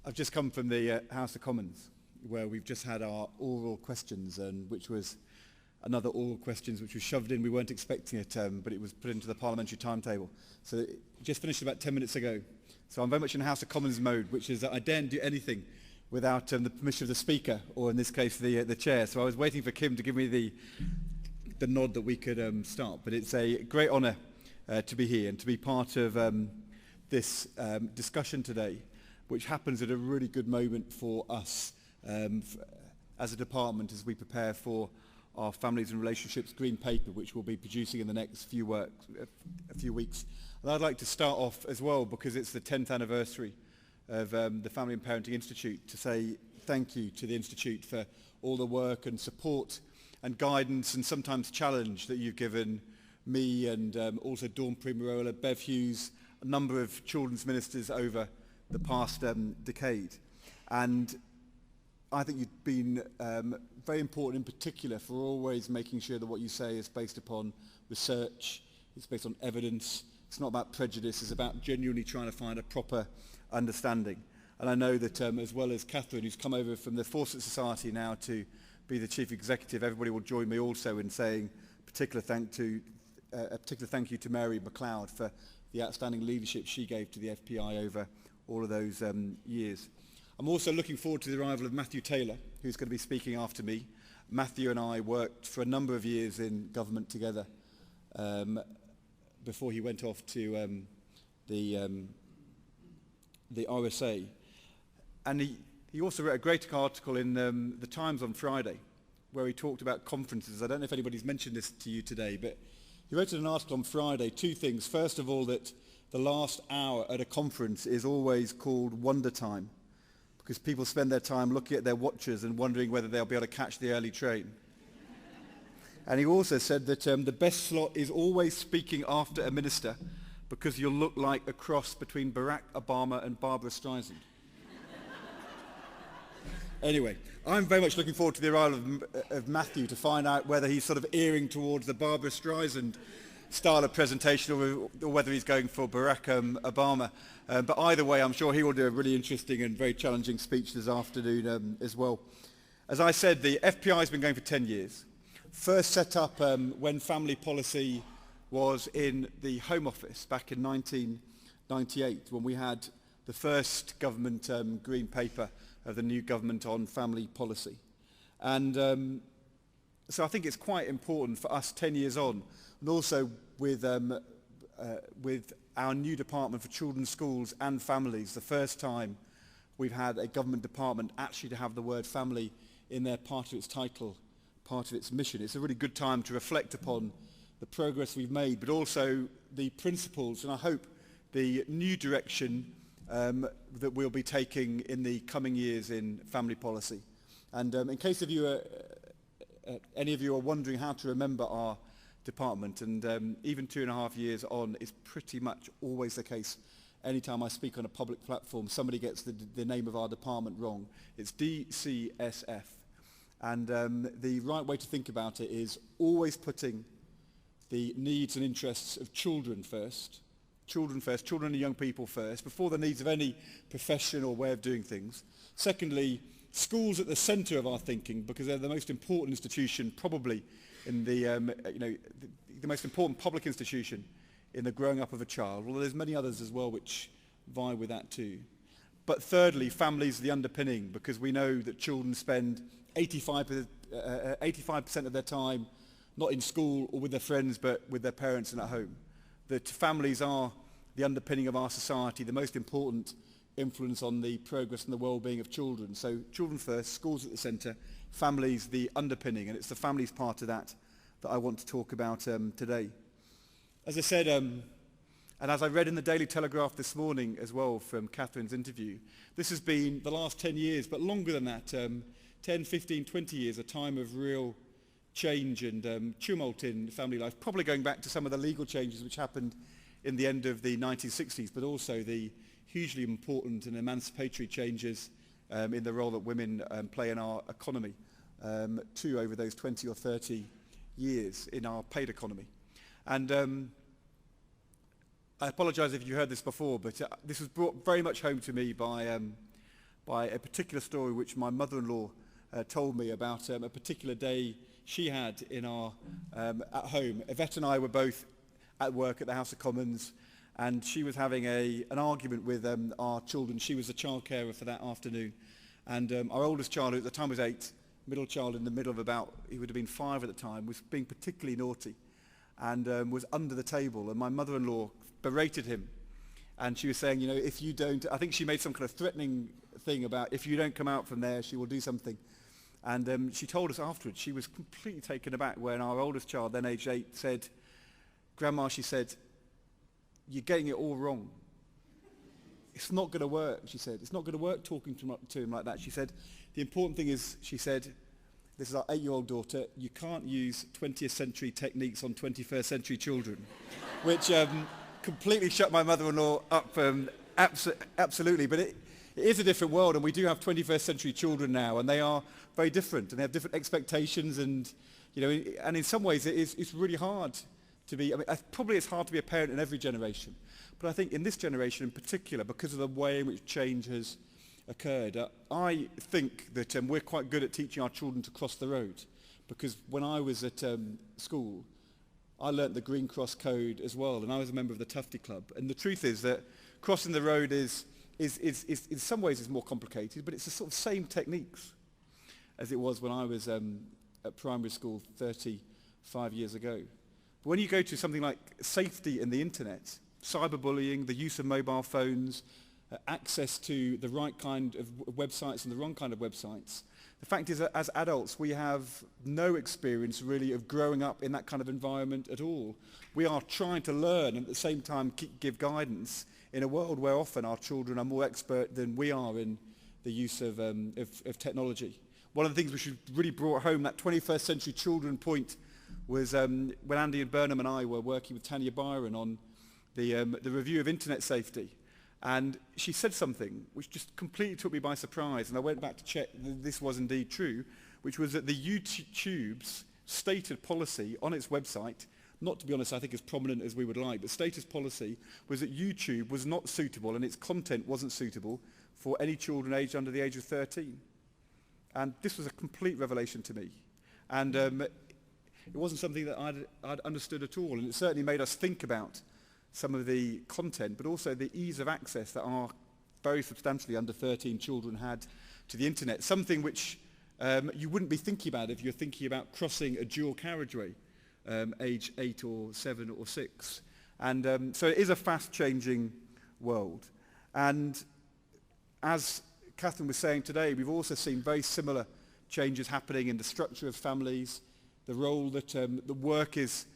I've just come from the House of Commons, where we've just had our oral questions, and which was another oral questions which was shoved in. We weren't expecting it, but it was put into the parliamentary timetable. So it just finished about 10 minutes ago. So I'm very much in House of Commons mode, which is that I daren't do anything without the permission of the Speaker, or in this case the Chair. So I was waiting for Kim to give me the nod that we could start. But it's a great honour to be here and to be part of this discussion today, which happens at a really good moment for us as a department as we prepare for our Families and Relationships Green Paper, which we'll be producing in the next few weeks. And I'd like to start off as well, because it's the 10th anniversary of the Family and Parenting Institute, to say thank you to the Institute for all the work and support and guidance and sometimes challenge that you've given me and also Dawn Primarola, Bev Hughes, a number of children's ministers over the past decade. And I think you've been very important in particular for always making sure that what you say is based upon research, it's based on evidence, it's not about prejudice, it's about genuinely trying to find a proper understanding. And I know that as well as Catherine, who's come over from the Fawcett Society now to be the Chief Executive, everybody will join me also in saying a particular thank you to Mary McLeod for the outstanding leadership she gave to the FPI over all of those years. I'm also looking forward to the arrival of Matthew Taylor, who's going to be speaking after me. Matthew and I worked for a number of years in government together before he went off to the RSA. And he also wrote a great article in the Times on Friday, where he talked about conferences. I don't know if anybody's mentioned this to you today, but he wrote in an article on Friday two things. First of all, that the last hour at a conference is always called wonder time, because people spend their time looking at their watches and wondering whether they'll be able to catch the early train. And he also said that the best slot is always speaking after a minister, because you'll look like a cross between Barack Obama and Barbara Streisand. Anyway, I'm very much looking forward to the arrival of Matthew to find out whether he's sort of earing towards the Barbara Streisand style of presentation or whether he's going for Barack Obama. But either way, I'm sure he will do a really interesting and very challenging speech this afternoon as well. As I said, the FPI has been going for 10 years. First set up when family policy was in the Home Office back in 1998, when we had the first government green paper of the new government on family policy. And so I think it's quite important for us 10 years on, and also with our new department for children's schools and families, the first time we've had a government department actually to have the word family in their part of its title, part of its mission. It's a really good time to reflect upon the progress we've made, but also the principles and I hope the new direction that we'll be taking in the coming years in family policy. And in case of you, any of you are wondering how to remember our department, and even 2.5 years on, is pretty much always the case. Anytime I speak on a public platform, somebody gets the name of our department wrong. It's DCSF. And the right way to think about it is always putting the needs and interests of children first, children and young people first, before the needs of any profession or way of doing things. Secondly, schools at the centre of our thinking, because they're the most important institution probably in the most important public institution in the growing up of a child. Well, there's many others as well which vie with that too. But thirdly, families are the underpinning, because we know that children spend 85% of their time not in school or with their friends, but with their parents and at home. That families are the underpinning of our society, the most important influence on the progress and the well-being of children. So children first, schools at the centre, families the underpinning, and it's the families part of that I want to talk about today. As I said, and as I read in the Daily Telegraph this morning as well from Catherine's interview, this has been the last 10 years, but longer than that, 10, 15, 20 years, a time of real change and tumult in family life, probably going back to some of the legal changes which happened in the end of the 1960s, but also the hugely important and emancipatory changes in the role that women play in our economy too over those 20 or 30 years in our paid economy. And I apologise if you heard this before, but this was brought very much home to me by by a particular story which my mother-in-law told me about a particular day she had in our at home. Yvette and I were both at work at the House of Commons, and she was having an argument with our children. She was a child carer for that afternoon, and our oldest child, who at the time was 8, middle child in the middle of about, he would have been 5 at the time, was being particularly naughty and was under the table, and my mother-in-law berated him. And she was saying, you know, if you don't, I think she made some kind of threatening thing about if you don't come out from there, she will do something. And she told us afterwards, she was completely taken aback when our oldest child, then aged 8, said, Grandma, she said, you're getting it all wrong. It's not going to work, she said. It's not going to work talking to him like that. She said, the important thing is, she said, this is our 8-year-old daughter, you can't use 20th century techniques on 21st century children, which completely shut my mother-in-law up, absolutely. But it is a different world, and we do have 21st century children now, and they are very different, and they have different expectations, and, you know, and in some ways it's really hard to be, I mean, probably it's hard to be a parent in every generation, but I think in this generation in particular, because of the way in which change has occurred, I think that we're quite good at teaching our children to cross the road, because when I was at school, I learnt the Green Cross Code as well, and I was a member of the Tufty Club. And the truth is that crossing the road is in some ways is more complicated, but it's the sort of same techniques as it was when I was at primary school 35 years ago. But when you go to something like safety in the internet, cyberbullying, the use of mobile phones, access to the right kind of websites and the wrong kind of websites, the fact is that as adults we have no experience really of growing up in that kind of environment at all. We are trying to learn and at the same time give guidance in a world where often our children are more expert than we are in the use of technology. One of the things which really brought home that 21st century children point was when Andy and Burnham and I were working with Tanya Byron on the review of internet safety. And she said something which just completely took me by surprise, and I went back to check that this was indeed true, which was that the YouTube's stated policy on its website, not to be honest I think as prominent as we would like, but stated policy was that YouTube was not suitable and its content wasn't suitable for any children aged under the age of 13. And this was a complete revelation to me. And it wasn't something that I'd understood at all, and it certainly made us think about some of the content, but also the ease of access that our very substantially under 13 children had to the internet, something which you wouldn't be thinking about if you're thinking about crossing a dual carriageway, age 8 or 7 or 6. And so it is a fast-changing world. And as Catherine was saying today, we've also seen very similar changes happening in the structure of families, the role that the work is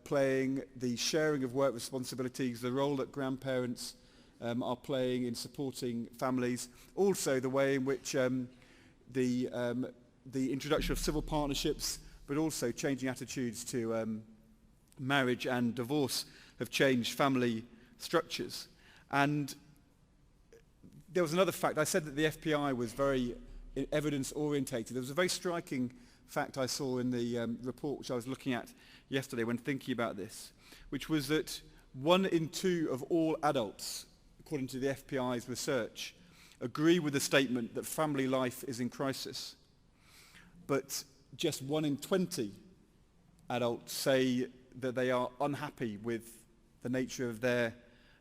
playing, the sharing of work responsibilities, the role that grandparents are playing in supporting families, also the way in which the introduction of civil partnerships, but also changing attitudes to marriage and divorce have changed family structures. And there was another fact. I said that the FPI was very evidence-orientated. There was a very striking fact I saw in the report which I was looking at yesterday when thinking about this, which was that 1 in 2 of all adults, according to the FPI's research, agree with the statement that family life is in crisis. But just 1 in 20 adults say that they are unhappy with the nature of their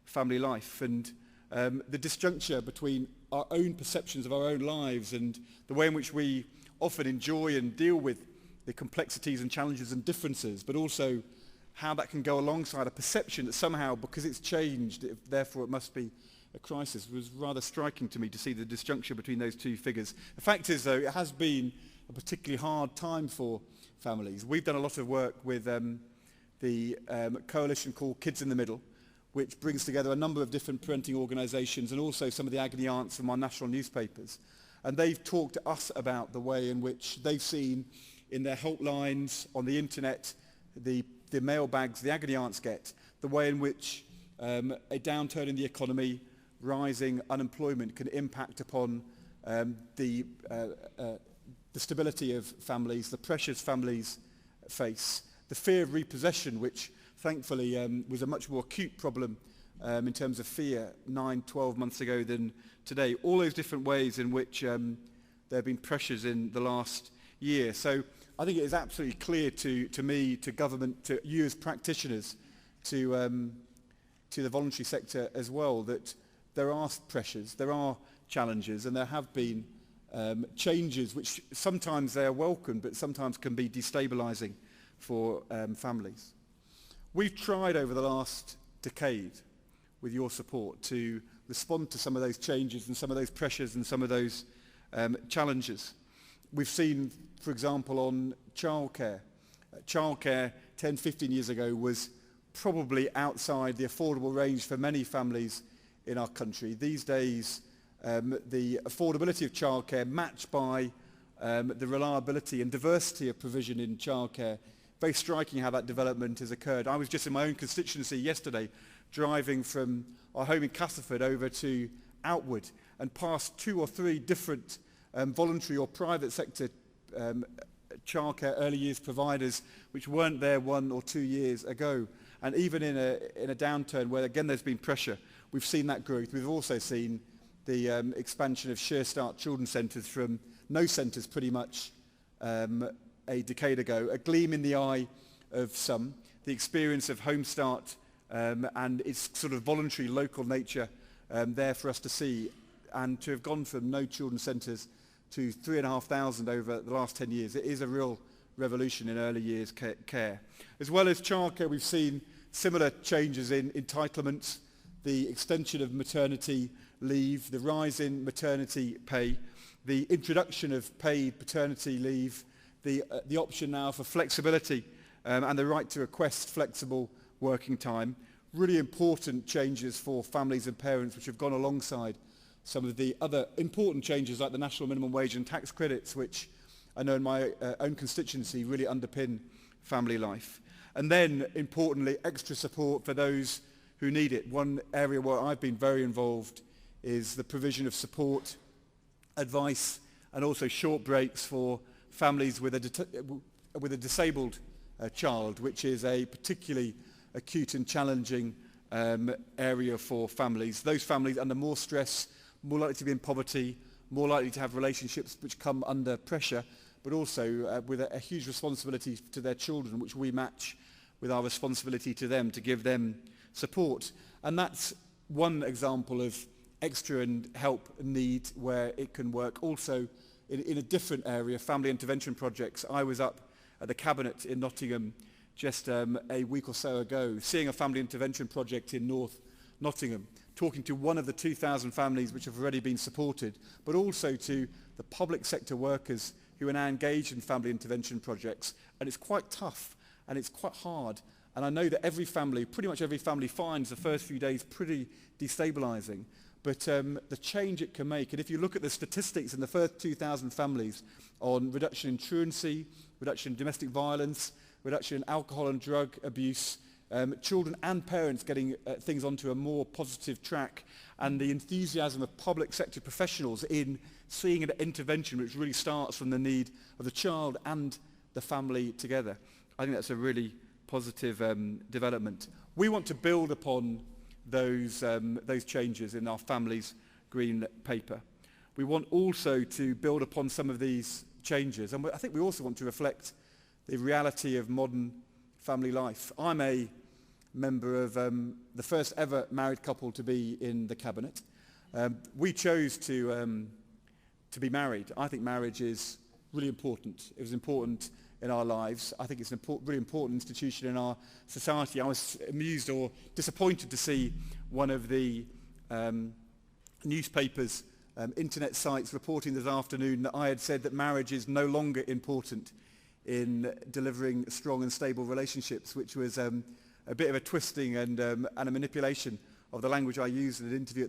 family life. And the disjuncture between our own perceptions of our own lives and the way in which we often enjoy and deal with the complexities and challenges and differences, but also how that can go alongside a perception that somehow, because it's changed, therefore it must be a crisis, was rather striking to me to see the disjuncture between those two figures. The fact is, though, it has been a particularly hard time for families. We've done a lot of work with the coalition called Kids in the Middle, which brings together a number of different parenting organisations and also some of the agony aunts from our national newspapers. And they've talked to us about the way in which they've seen in their helplines, on the internet, the mailbags the agony aunts get, the way in which a downturn in the economy, rising unemployment can impact upon the stability of families, the pressures families face, the fear of repossession, which thankfully was a much more acute problem in terms of fear 9, 12 months ago than today. All those different ways in which there have been pressures in the last year. So I think it is absolutely clear to me, to government, to you as practitioners, to the voluntary sector as well, that there are pressures, there are challenges, and there have been changes which sometimes they are welcome, but sometimes can be destabilising for families. We've tried over the last decade, with your support, to respond to some of those changes and some of those pressures and some of those challenges. We've seen, for example, on childcare. Childcare 10, 15 years ago was probably outside the affordable range for many families in our country. These days, the affordability of childcare matched by the reliability and diversity of provision in childcare. Very striking how that development has occurred. I was just in my own constituency yesterday, driving from our home in Castleford over to Outwood and past 2 or 3 different voluntary or private sector childcare early years providers which weren't there 1 or 2 years ago. And even in a downturn where again there's been pressure, we've seen that growth. We've also seen the expansion of Sure Start children's centres from no centres pretty much a decade ago. A gleam in the eye of some, the experience of Home Start and its sort of voluntary local nature there for us to see, and to have gone from no children's centres to 3,500 over the last 10 years. It is a real revolution in early years care. As well as childcare, we've seen similar changes in entitlements, the extension of maternity leave, the rise in maternity pay, the introduction of paid paternity leave, the option now for flexibility and the right to request flexible working time. Really important changes for families and parents which have gone alongside some of the other important changes like the national minimum wage and tax credits, which I know in my own constituency really underpin family life. And then, importantly, extra support for those who need it. One area where I've been very involved is the provision of support, advice, and also short breaks for families with a disabled child, which is a particularly acute and challenging area for families. Those families under more stress, more likely to be in poverty, more likely to have relationships which come under pressure, but also with a huge responsibility to their children, which we match with our responsibility to them to give them support. And that's one example of extra and help and need where it can work. Also, in a different area, family intervention projects. I was up at the Cabinet in Nottingham just a week or so ago, seeing a family intervention project in North Nottingham, talking to one of the 2,000 families which have already been supported, but also to the public sector workers who are now engaged in family intervention projects. And it's quite tough and it's quite hard. And I know that every family, pretty much every family, finds the first few days pretty destabilising. But the change it can make, and if you look at the statistics in the first 2,000 families on reduction in truancy, reduction in domestic violence, reduction in alcohol and drug abuse, children and parents getting things onto a more positive track, and the enthusiasm of public sector professionals in seeing an intervention which really starts from the need of the child and the family together. I think that's a really positive development. We want to build upon those changes in our family's green paper. We want also to build upon some of these changes, and I think we also want to reflect the reality of modern family life. I'm a member of the first ever married couple to be in the Cabinet. We chose to be married. I think marriage is really important. It was important in our lives. I think it's an really important institution in our society. I was amused or disappointed to see one of the newspapers, internet sites reporting this afternoon that I had said that marriage is no longer important in delivering strong and stable relationships, which was a bit of a twisting and a manipulation of the language I used in an interview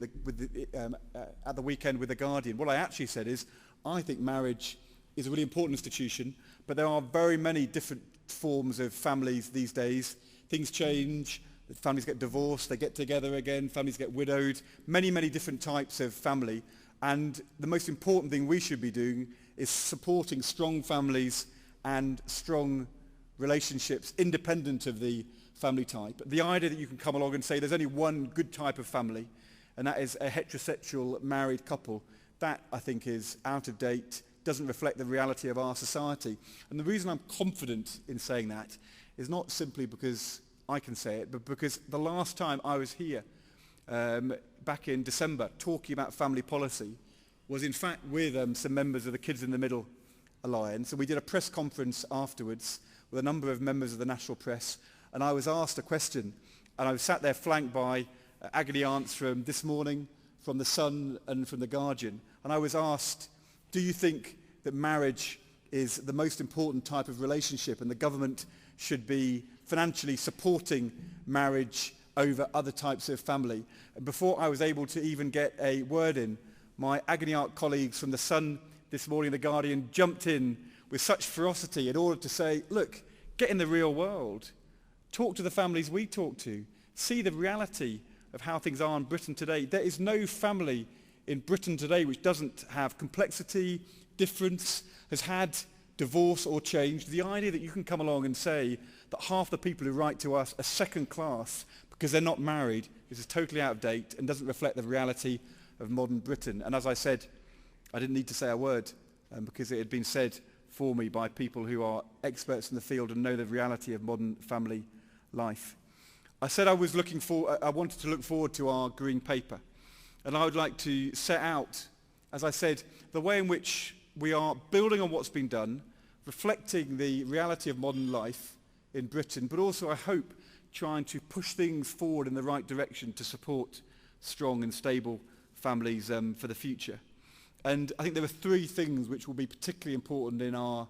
at the weekend with The Guardian. What I actually said is, I think marriage is a really important institution, but there are very many different forms of families these days. Things change, families get divorced, they get together again, families get widowed, many, many different types of family. And the most important thing we should be doing is supporting strong families and strong relationships independent of the family type. The idea that you can come along and say there's only one good type of family, and that is a heterosexual married couple, that I think is out of date, doesn't reflect the reality of our society. And the reason I'm confident in saying that is not simply because I can say it, but because the last time I was here, back in December, talking about family policy, was in fact with some members of the Kids in the Middle Alliance, and we did a press conference afterwards with a number of members of the national press, and I was asked a question, and I was sat there flanked by agony aunts from This Morning, from The Sun and from The Guardian, and I was asked, do you think that marriage is the most important type of relationship and the government should be financially supporting marriage over other types of family? And before I was able to even get a word in, my agony aunt colleagues from The Sun, This Morning, The Guardian jumped in with such ferocity in order to say, look, get in the real world. Talk to the families we talk to. See the reality of how things are in Britain today. There is no family in Britain today which doesn't have complexity, difference, has had divorce or change. The idea that you can come along and say that half the people who write to us are second class because they're not married is totally out of date and doesn't reflect the reality of modern Britain. And as I said, I didn't need to say a word because it had been said for me by people who are experts in the field and know the reality of modern family life. I said I wanted to look forward to our green paper, and I would like to set out, as I said, the way in which we are building on what's been done, reflecting the reality of modern life in Britain, but also, I hope, trying to push things forward in the right direction to support strong and stable families for the future. And I think there are three things which will be particularly important in our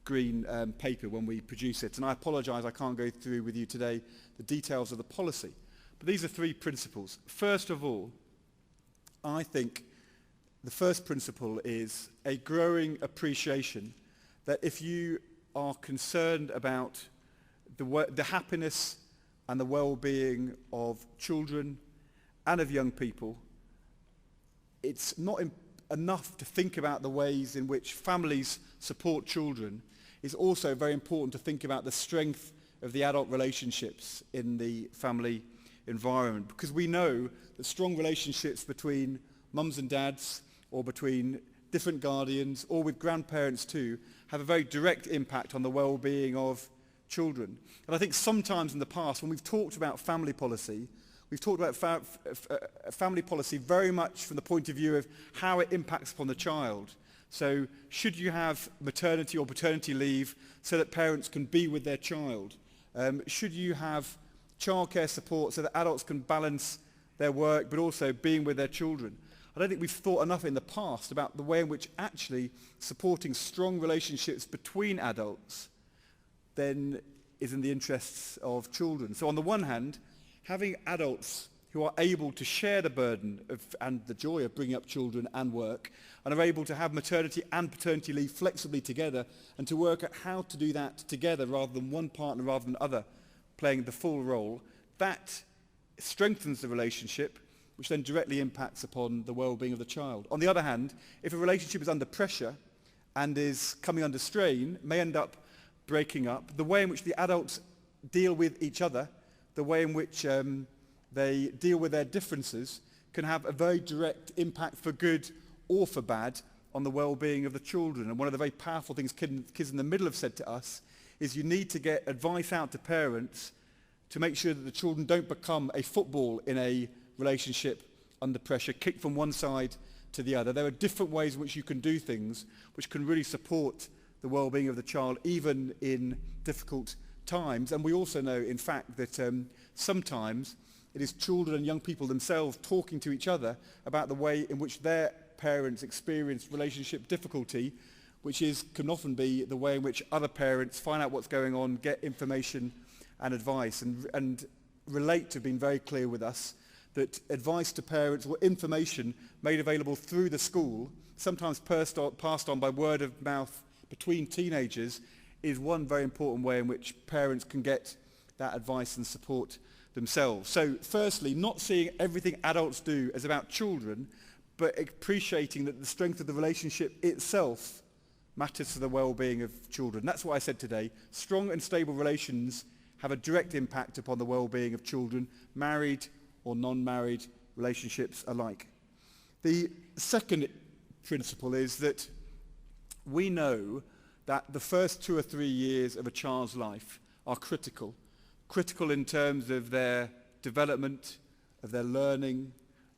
green paper when we produce it. And I apologise I can't go through with you today the details of the policy. But these are three principles. First of all, I think the first principle is a growing appreciation that if you are concerned about the happiness and the well-being of children and of young people, it's not enough to think about the ways in which families support children. It's also very important to think about the strength of the adult relationships in the family environment, because we know that strong relationships between mums and dads, or between different guardians, or with grandparents too, have a very direct impact on the well-being of children. And I think sometimes in the past, when we've talked about family policy, we've talked about family policy very much from the point of view of how it impacts upon the child. So should you have maternity or paternity leave so that parents can be with their child? Should you have childcare support so that adults can balance their work but also being with their children? I don't think we've thought enough in the past about the way in which actually supporting strong relationships between adults then is in the interests of children. So on the one hand, having adults who are able to share the burden and the joy of bringing up children and work, and are able to have maternity and paternity leave flexibly together, and to work out how to do that together rather than one partner rather than other playing the full role, that strengthens the relationship, which then directly impacts upon the well-being of the child. On the other hand, if a relationship is under pressure and is coming under strain, may end up breaking up. The way in which the adults deal with each other, the way in which they deal with their differences, can have a very direct impact for good or for bad on the well-being of the children. And one of the very powerful things Kids in the Middle have said to us is you need to get advice out to parents to make sure that the children don't become a football in a relationship under pressure, kicked from one side to the other. There are different ways in which you can do things which can really support the well-being of the child even in difficult times. And we also know, in fact, that sometimes it is children and young people themselves talking to each other about the way in which their parents experience relationship difficulty, which can often be the way in which other parents find out what's going on, get information and advice, and relate to being very clear with us that advice to parents or information made available through the school, sometimes passed on by word of mouth between teenagers, is one very important way in which parents can get that advice and support themselves. So firstly, not seeing everything adults do as about children, but appreciating that the strength of the relationship itself matters to the well-being of children. That's what I said today. Strong and stable relations have a direct impact upon the well-being of children, married or non-married relationships alike. The second principle is that we know that the first 2 or 3 years of a child's life are critical in terms of their development, of their learning,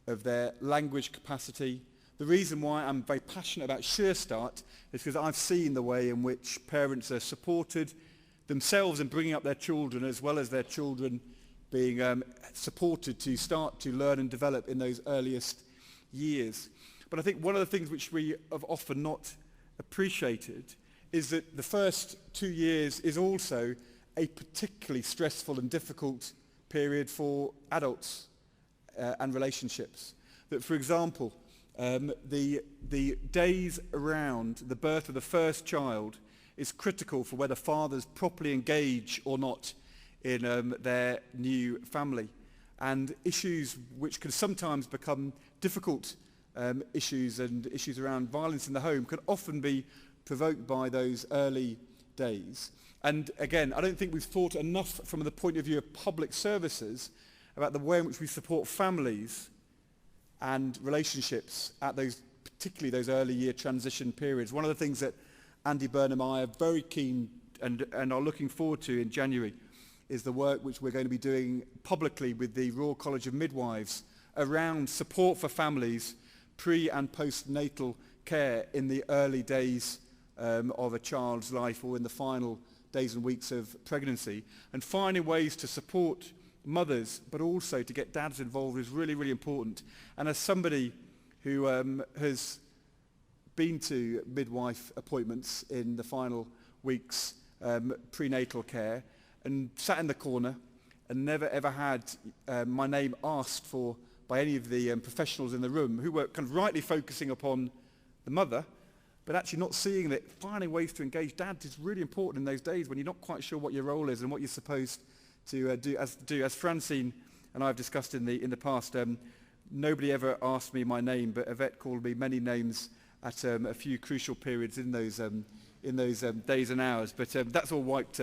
of their language capacity. The reason why I'm very passionate about Sure Start is because I've seen the way in which parents are supported themselves in bringing up their children, as well as their children being supported to start to learn and develop in those earliest years. But I think one of the things which we have often not appreciated is that the first 2 years is also a particularly stressful and difficult period for adults and relationships. That, for example, the days around the birth of the first child is critical for whether fathers properly engage or not in their new family. And issues which can sometimes become difficult issues and issues around violence in the home can often be provoked by those early days. And again, I don't think we've thought enough from the point of view of public services about the way in which we support families and relationships at those, particularly those early year transition periods. One of the things that Andy Burnham and I are very keen and are looking forward to in January is the work which we're going to be doing publicly with the Royal College of Midwives around support for families pre- and postnatal care in the early days of a child's life or in the final days and weeks of pregnancy, and finding ways to support mothers but also to get dads involved is really, really important. And as somebody who has been to midwife appointments in the final weeks, prenatal care, and sat in the corner and never ever had my name asked for by any of the professionals in the room who were kind of rightly focusing upon the mother, but actually not seeing that finding ways to engage dads is really important in those days when you're not quite sure what your role is and what you're supposed to do. As Francine and I have discussed in the past, nobody ever asked me my name, but Yvette called me many names at a few crucial periods in those days and hours. But that's all wiped.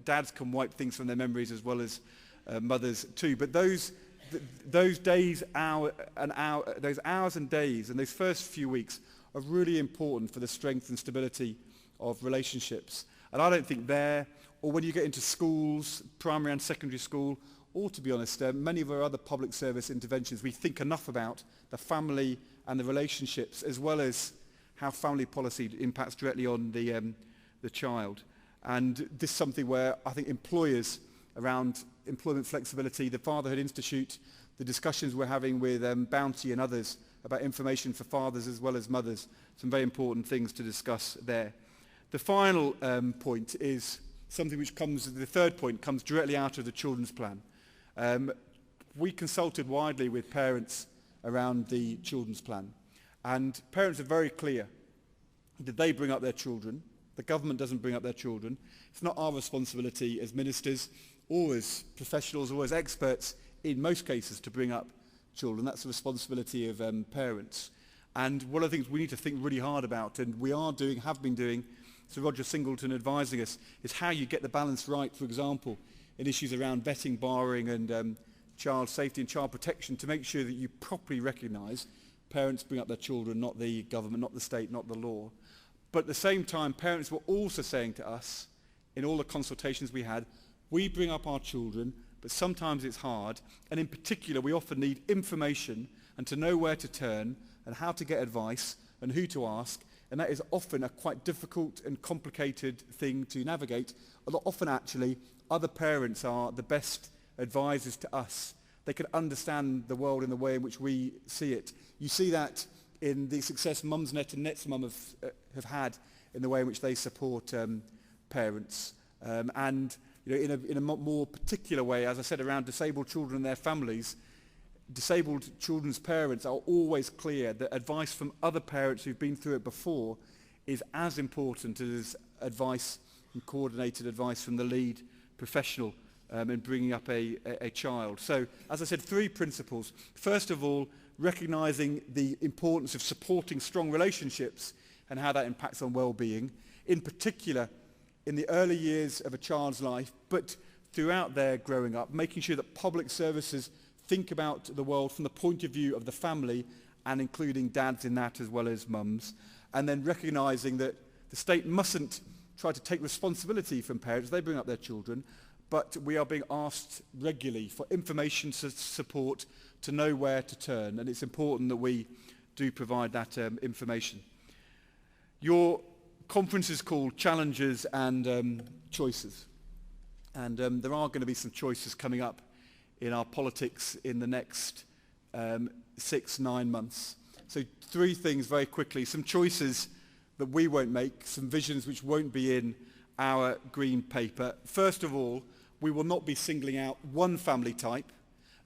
Dads can wipe things from their memories as well as mothers too. But those days, those hours and days, and those first few weeks are really important for the strength and stability of relationships. And I don't think there, or when you get into schools, primary and secondary school, or to be honest, many of our other public service interventions, we think enough about the family and the relationships, as well as how family policy impacts directly on the child. And this is something where I think employers around employment flexibility, the Fatherhood Institute, the discussions we're having with Bounty and others about information for fathers as well as mothers, some very important things to discuss there. The final point is something which comes, the third point comes directly out of the children's plan. We consulted widely with parents around the children's plan, and parents are very clear that they bring up their children. The government doesn't bring up their children. It's not our responsibility as ministers or as professionals or as experts in most cases to bring up children. That's the responsibility of parents. And one of the things we need to think really hard about, and we are doing, have been doing, Sir Roger Singleton advising us, is how you get the balance right, for example, in issues around vetting, barring and child safety and child protection, to make sure that you properly recognise parents bring up their children, not the government, not the state, not the law. But at the same time, parents were also saying to us, in all the consultations we had, we bring up our children, but sometimes it's hard, and in particular we often need information and to know where to turn and how to get advice and who to ask, and that is often a quite difficult and complicated thing to navigate. Although often actually other parents are the best advisors to us. They can understand the world in the way in which we see it. You see that in the success Mumsnet and Net's Mum have had in the way in which they support parents. And you know, in a more particular way, as I said, around disabled children and their families, disabled children's parents are always clear that advice from other parents who've been through it before is as important as advice and coordinated advice from the lead professional in bringing up a child. So, as I said, 3 principles. First of all, recognising the importance of supporting strong relationships and how that impacts on well-being, in particular in the early years of a child's life, but throughout their growing up, making sure that public services think about the world from the point of view of the family, and including dads in that as well as mums, and then recognising that the state mustn't try to take responsibility from parents. They bring up their children, but we are being asked regularly for information support to know where to turn, and it's important that we do provide that information. Your conference is called Challenges and Choices, and there are going to be some choices coming up in our politics in the next 6-9 months. So 3 things very quickly, some choices that we won't make, some visions which won't be in our green paper. First of all, we will not be singling out one family type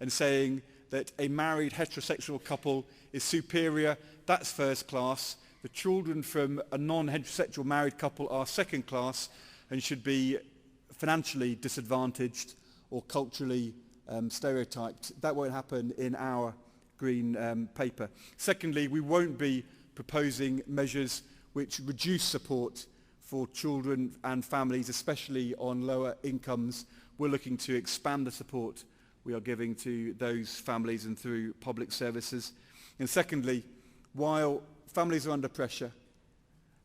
and saying that a married heterosexual couple is superior, that's first class. The children from a non-heterosexual married couple are second class and should be financially disadvantaged or culturally stereotyped. That won't happen in our green paper. Secondly, we won't be proposing measures which reduce support for children and families, especially on lower incomes. We're looking to expand the support we are giving to those families and through public services. And secondly, while families are under pressure,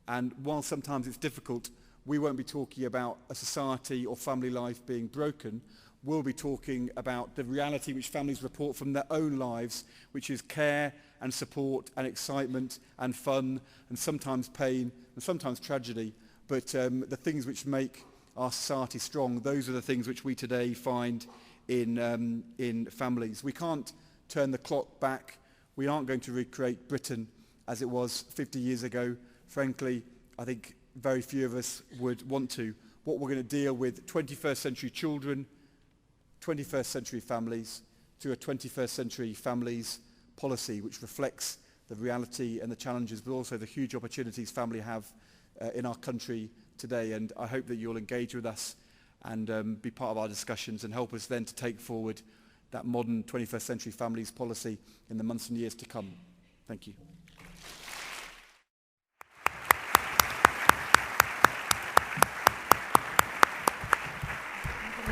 and while sometimes it's difficult, we won't be talking about a society or family life being broken. We'll be talking about the reality which families report from their own lives, which is care and support and excitement and fun and sometimes pain and sometimes tragedy. But the things which make our society strong, those are the things which we today find in families. We can't turn the clock back. We aren't going to recreate Britain as it was 50 years ago. Frankly, I think very few of us would want to. What we're going to deal with 21st century children, 21st century families, through a 21st century families policy which reflects the reality and the challenges, but also the huge opportunities family have in our country today. And I hope that you'll engage with us and be part of our discussions and help us then to take forward that modern 21st century families policy in the months and years to come. Thank you.